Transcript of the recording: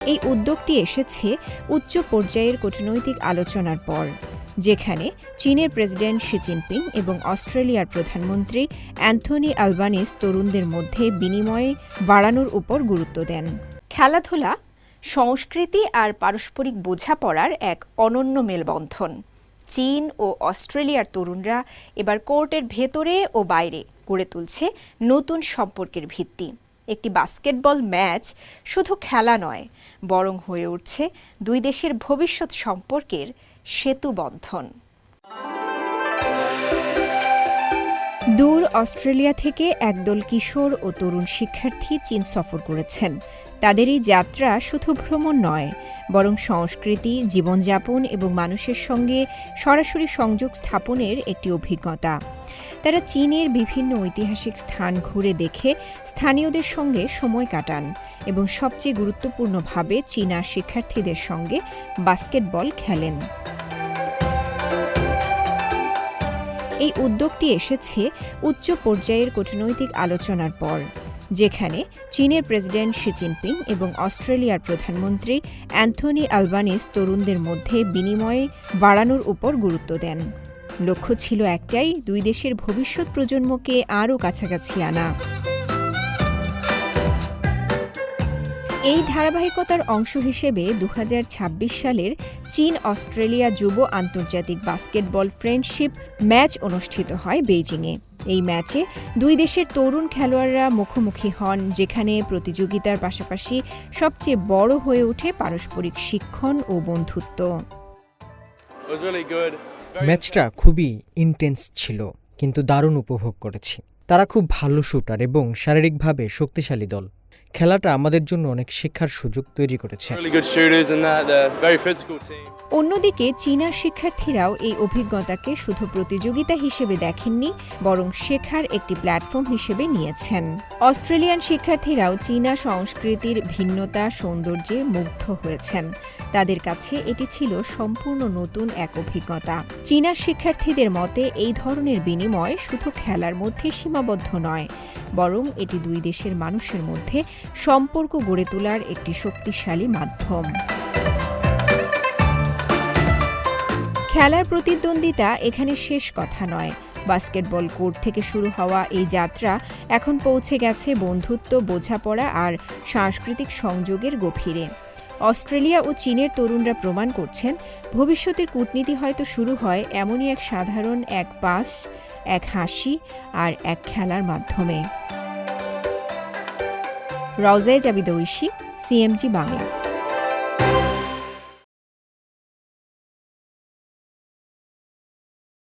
এই উদ্যোগটি এসেছে উচ্চ পর্যায়ের কূটনৈতিক আলোচনার পর, যেখানে চীনের প্রেসিডেন্ট শি জিনপিং এবং অস্ট্রেলিয়ার প্রধানমন্ত্রী অ্যান্থনি আলবানিজ তরুণদের মধ্যে বিনিময় বাড়ানোর উপর গুরুত্ব দেন। খেলাধুলা, সংস্কৃতি আর পারস্পরিক বোঝাপড়ার এক অনন্য মেলবন্ধন। চীন ও অস্ট্রেলিয়ার তরুণরা এবার কোর্টের ভেতরে ও বাইরে গড়ে তুলছে নতুন সম্পর্কের ভিত্তি। একটি বাস্কেটবল ম্যাচ শুধু খেলা নয়, বরং হয়ে উঠছে দুই দেশের ভবিষ্যৎ সম্পর্কের সেতুবন্ধন। দূর অস্ট্রেলিয়া থেকে একদল কিশোর ও তরুণ শিক্ষার্থী চীন সফর করেছেন। তাদের এই যাত্রা শুধু ভ্রমণ নয়, বরং সংস্কৃতি, জীবনযাপন এবং মানুষের সঙ্গে সরাসরি সংযোগ স্থাপনের একটি অভিজ্ঞতা। তারা চীনের বিভিন্ন ঐতিহাসিক স্থান ঘুরে দেখে স্থানীয়দের সঙ্গে সময় কাটান এবং সবচেয়ে গুরুত্বপূর্ণভাবে চীনা শিক্ষার্থীদের সঙ্গে বাস্কেটবল খেলেন। এই উদ্যোগটি এসেছে উচ্চ পর্যায়ের কূটনৈতিক আলোচনার পর, যেখানে চীনের প্রেসিডেন্ট শি জিনপিং এবং অস্ট্রেলিয়ার প্রধানমন্ত্রী অ্যান্থনি আলবানিজ তরুণদের মধ্যে বিনিময় বাড়ানোর উপর গুরুত্ব দেন। লক্ষ্য ছিল একটাই, দুই দেশের ভবিষ্যৎ প্রজন্মকে আরও কাছাকাছি আনা। এই ধারাবাহিকতার অংশ হিসেবে 2026 সালের চীন অস্ট্রেলিয়া যুব আন্তর্জাতিক বাস্কেটবল ফ্রেন্ডশিপ ম্যাচ অনুষ্ঠিত হয় বেইজিংয়ে। এই ম্যাচে দুই দেশের তরুণ খেলোয়াড়রা মুখোমুখি হন, যেখানে প্রতিযোগিতার পাশাপাশি সবচেয়ে বড় হয়ে ওঠে পারস্পরিক শিক্ষণ ও বন্ধুত্ব। ম্যাচটা খুবই ইন্টেন্স ছিল, কিন্তু দারুণ উপভোগ করেছি। তারা খুব ভালো শুটার এবং শারীরিকভাবে শক্তিশালী দল। খেলাটা আমাদের জন্য অনেক শিক্ষার সুযোগ তৈরি করেছে। অন্যদিকে চীনা শিক্ষার্থীরাও এই অভিজ্ঞতাকে শুধু প্রতিযোগিতা হিসেবে দেখেননি, বরং শেখার একটি প্ল্যাটফর্ম হিসেবে নিয়েছেন। অস্ট্রেলিয়ান শিক্ষার্থীরাও চীনা সংস্কৃতির ভিন্নতা, সৌন্দর্যে মুগ্ধ হয়েছেন। তাদের কাছে এটি ছিল সম্পূর্ণ নতুন এক অভিজ্ঞতা। চীনা শিক্ষার্থীদের মতে এই ধরনের বিনিময় শুধু খেলার মধ্যে সীমাবদ্ধ নয়, বরং এটি দুই দেশের মানুষের মধ্যে সম্পর্ক গড়ে তোলার একটি শক্তিশালী মাধ্যম। খেলার প্রতিদ্বন্দ্বিতা এখানে শেষ কথা নয়। বাস্কেটবল কোর্ট থেকে শুরু হওয়া এই যাত্রা এখন পৌঁছে গেছে বন্ধুত্ব, বোঝাপড়া আর সাংস্কৃতিক সংযোগের গভীরে। অস্ট্রেলিয়া ও চীনের তরুণরা প্রমাণ করছেন, ভবিষ্যতের কূটনীতি হয়তো শুরু হয় এমনই এক সাধারণ এক পাস, এক হাসি আর এক খেলার মাধ্যমে। রওজায়ে জাবিদা ঐশী, CMG বাংলা।